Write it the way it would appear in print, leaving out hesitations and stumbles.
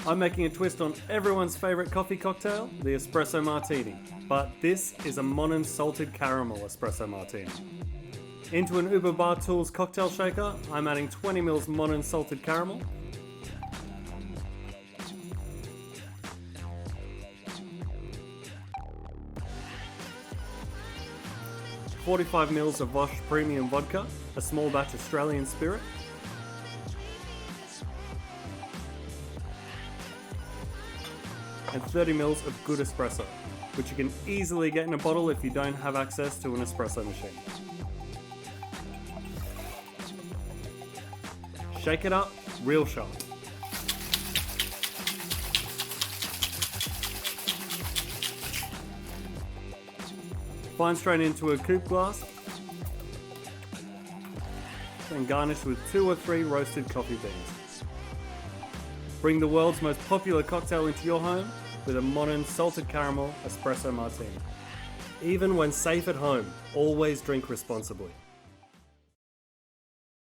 I'm making a twist on everyone's favourite coffee cocktail, the Espresso Martini. But this is a Monin Salted Caramel Espresso Martini. Into an Uber Bartools cocktail shaker, I'm adding 20 ml Monin Salted Caramel, $45 ml of AVOSH Premium Vodka, a small batch Australian spirit, and 30 ml of good espresso, which you can easily get in a bottle if you don't have access to an espresso machine. Shake it up real sharp. Fine strain into a coupe glass and garnish with 2 or 3 roasted coffee beans. Bring the world's most popular cocktail into your home with a Monin Salted Caramel Espresso Martini. Even when safe at home, always drink responsibly.